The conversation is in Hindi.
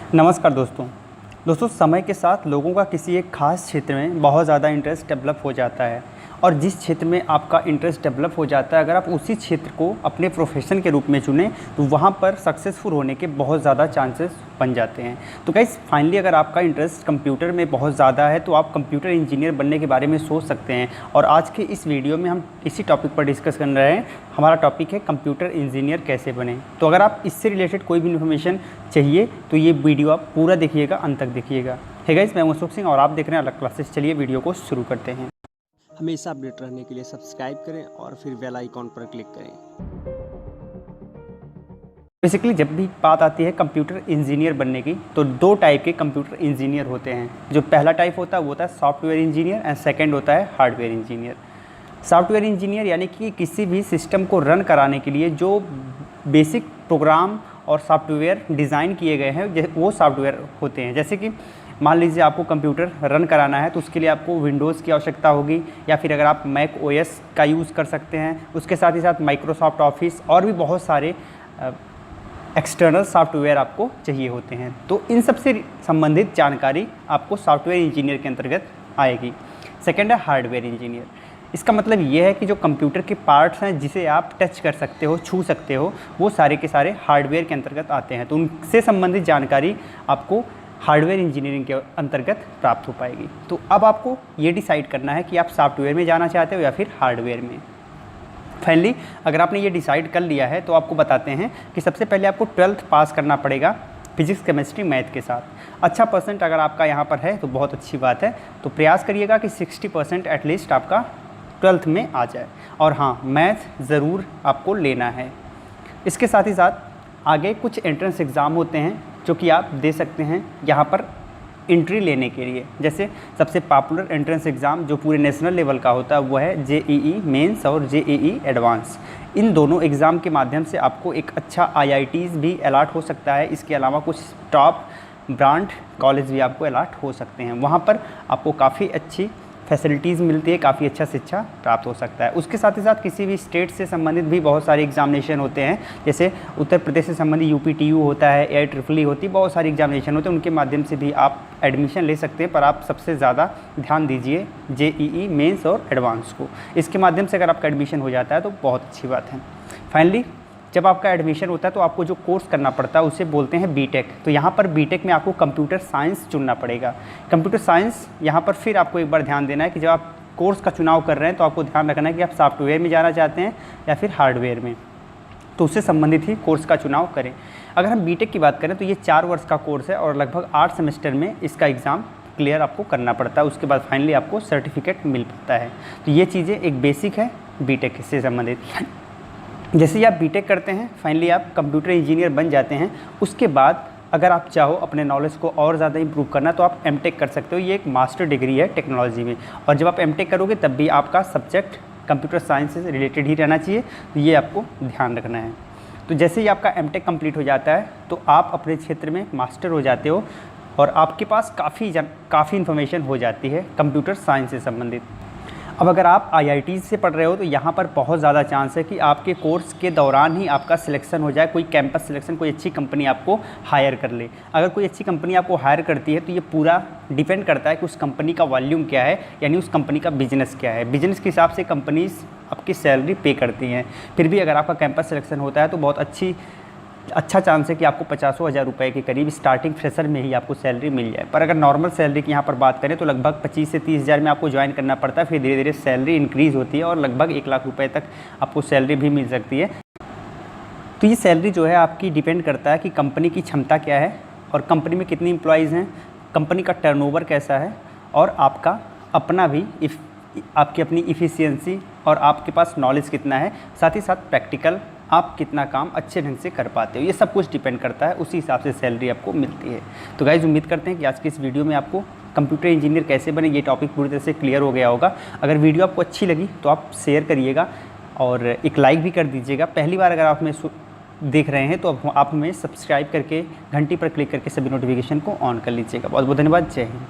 नमस्कार दोस्तों समय के साथ लोगों का किसी एक खास क्षेत्र में बहुत ज़्यादा इंटरेस्ट डेवलप हो जाता है और जिस क्षेत्र में आपका इंटरेस्ट डेवलप हो जाता है, अगर आप उसी क्षेत्र को अपने प्रोफेशन के रूप में चुनें तो वहाँ पर सक्सेसफुल होने के बहुत ज़्यादा चांसेस बन जाते हैं। तो गाइस फाइनली अगर आपका इंटरेस्ट कंप्यूटर में बहुत ज़्यादा है तो आप कंप्यूटर इंजीनियर बनने के बारे में सोच सकते हैं। और आज के इस वीडियो में हम इसी टॉपिक पर डिस्कस कर रहे हैं। हमारा टॉपिक है कंप्यूटर इंजीनियर कैसे बने। तो अगर आप इससे रिलेटेड कोई भी इन्फॉर्मेशन चाहिए तो ये वीडियो आप पूरा देखिएगा, अंत तक देखिएगा। हे गाइस, मैं अशोक सिंह और आप देख रहे हैं अलग क्लासेस। चलिए वीडियो को शुरू करते हैं। हमेशा अपडेट रहने के लिए सब्सक्राइब करें और फिर बेल आइकॉन पर क्लिक करें। बेसिकली जब भी बात आती है कंप्यूटर इंजीनियर बनने की तो दो टाइप के कंप्यूटर इंजीनियर होते हैं। जो पहला टाइप होता है वो होता है सॉफ्टवेयर इंजीनियर एंड सेकंड होता है हार्डवेयर इंजीनियर। सॉफ्टवेयर इंजीनियर यानी कि किसी भी सिस्टम को रन कराने के लिए जो बेसिक प्रोग्राम और सॉफ्टवेयर डिज़ाइन किए गए हैं वो सॉफ्टवेयर होते हैं। जैसे कि मान लीजिए आपको कंप्यूटर रन कराना है तो उसके लिए आपको विंडोज़ की आवश्यकता होगी, या फिर अगर आप मैक ओएस का यूज़ कर सकते हैं। उसके साथ ही साथ माइक्रोसॉफ्ट ऑफिस और भी बहुत सारे एक्सटर्नल सॉफ्टवेयर आपको चाहिए होते हैं। तो इन सब से संबंधित जानकारी आपको सॉफ्टवेयर इंजीनियर के अंतर्गत आएगी। सेकेंड है हार्डवेयर इंजीनियर। इसका मतलब ये है कि जो कंप्यूटर के पार्ट्स हैं जिसे आप टच कर सकते हो, छू सकते हो, वो सारे के सारे हार्डवेयर के अंतर्गत आते हैं। तो उनसे संबंधित जानकारी आपको हार्डवेयर इंजीनियरिंग के अंतर्गत प्राप्त हो पाएगी। तो अब आपको ये डिसाइड करना है कि आप सॉफ्टवेयर में जाना चाहते हो या फिर हार्डवेयर में। फाइनली अगर आपने ये डिसाइड कर लिया है तो आपको बताते हैं कि सबसे पहले आपको 12th पास करना पड़ेगा फिजिक्स, केमिस्ट्री, मैथ के साथ। अच्छा परसेंट अगर आपका यहाँ पर है तो बहुत अच्छी बात है। तो प्रयास करिएगा कि 60% एटलीस्ट आपका 12th में आ जाए। और हाँ, मैथ ज़रूर आपको लेना है। इसके साथ ही साथ आगे कुछ एंट्रेंस एग्ज़ाम होते हैं जो कि आप दे सकते हैं यहाँ पर एंट्री लेने के लिए। जैसे सबसे पॉपुलर एंट्रेंस एग्ज़ाम जो पूरे नेशनल लेवल का होता है वो है जेईई मेंस और जेईई एडवांस। इन दोनों एग्ज़ाम के माध्यम से आपको एक अच्छा आईआईटीज़ भी अलॉट हो सकता है। इसके अलावा कुछ टॉप ब्रांड कॉलेज भी आपको अलॉट हो सकते हैं। वहाँ पर आपको काफ़ी अच्छी फैसिलिटीज़ मिलती है, काफ़ी अच्छा शिक्षा प्राप्त हो सकता है। उसके साथ ही साथ किसी भी स्टेट से संबंधित भी बहुत सारे एग्जामिनेशन होते हैं। जैसे उत्तर प्रदेश से संबंधित यूपीटीयू होता है, AIEEE होती है, बहुत सारी एग्जामिनेशन होते हैं। उनके माध्यम से भी आप एडमिशन ले सकते हैं, पर आप सबसे ज़्यादा ध्यान दीजिए जेईई मेंस और एडवांस को। इसके माध्यम से अगर आपका एडमिशन हो जाता है तो बहुत अच्छी बात है। फाइनली जब आपका एडमिशन होता है तो आपको जो कोर्स करना पड़ता है उसे बोलते हैं बीटेक। तो यहाँ पर बीटेक में आपको कंप्यूटर साइंस चुनना पड़ेगा। कंप्यूटर साइंस यहाँ पर फिर आपको एक बार ध्यान देना है कि जब आप कोर्स का चुनाव कर रहे हैं तो आपको ध्यान रखना है कि आप सॉफ्टवेयर में जाना चाहते हैं या फिर हार्डवेयर में, तो उससे संबंधित ही कोर्स का चुनाव करें। अगर हम बीटेक की बात करें तो ये 4 वर्ष का कोर्स है और लगभग 8 सेमेस्टर में इसका एग्ज़ाम क्लियर आपको करना पड़ता है। उसके बाद फाइनली आपको सर्टिफिकेट मिल पाता है। तो ये चीज़ें एक बेसिक है बीटेक से संबंधित। जैसे ही आप बीटेक करते हैं फाइनली आप कंप्यूटर इंजीनियर बन जाते हैं। उसके बाद अगर आप चाहो अपने नॉलेज को और ज़्यादा इंप्रूव करना तो आप एमटेक कर सकते हो। ये एक मास्टर डिग्री है टेक्नोलॉजी में, और जब आप एमटेक करोगे तब भी आपका सब्जेक्ट कंप्यूटर साइंस से रिलेटेड ही रहना चाहिए। तो ये आपको ध्यान रखना है। तो जैसे ही आपका एमटेक कंप्लीट हो जाता है तो आप अपने क्षेत्र में मास्टर हो जाते हो और आपके पास काफ़ी इन्फॉर्मेशन हो जाती है कंप्यूटर साइंस से संबंधित। अब अगर आप आईआईटी से पढ़ रहे हो तो यहाँ पर बहुत ज़्यादा चांस है कि आपके कोर्स के दौरान ही आपका सिलेक्शन हो जाए, कोई कैंपस सिलेक्शन, कोई अच्छी कंपनी आपको हायर कर ले। अगर कोई अच्छी कंपनी आपको हायर करती है तो ये पूरा डिपेंड करता है कि उस कंपनी का वॉल्यूम क्या है, यानी उस कंपनी का बिजनेस क्या है। बिजनेस के हिसाब से कंपनीज आपकी सैलरी पे करती हैं। फिर भी अगर आपका कैंपस सिलेक्शन होता है तो बहुत अच्छा चांस है कि आपको 50,000 रुपये के करीब स्टार्टिंग फ्रेशर में ही आपको सैलरी मिल जाए। पर अगर नॉर्मल सैलरी की यहाँ पर बात करें तो लगभग 25 से 30,000 में आपको ज्वाइन करना पड़ता है। फिर धीरे धीरे सैलरी इंक्रीज़ होती है और लगभग 1 लाख रुपये तक आपको सैलरी भी मिल सकती है। तो ये सैलरी जो है आपकी डिपेंड करता है कि कंपनी की क्षमता क्या है और कंपनी में कितनी एम्प्लॉयज़ हैं, कंपनी का टर्नओवर कैसा है, और आपका अपना भी आपकी अपनी इफ़िशियंसी और आपके पास नॉलेज कितना है, साथ ही साथ प्रैक्टिकल आप कितना काम अच्छे ढंग से कर पाते हो। ये सब कुछ डिपेंड करता है, उसी हिसाब से सैलरी आपको मिलती है। तो गाइज़ उम्मीद करते हैं कि आज की इस वीडियो में आपको कंप्यूटर इंजीनियर कैसे बने ये टॉपिक पूरी तरह से क्लियर हो गया होगा। अगर वीडियो आपको अच्छी लगी तो आप शेयर करिएगा और एक लाइक भी कर दीजिएगा। पहली बार अगर आप हमें देख रहे हैं तो आप हमें सब्सक्राइब करके घंटी पर क्लिक करके सभी नोटिफिकेशन को ऑन कर लीजिएगा। बहुत बहुत धन्यवाद। जय हिंद।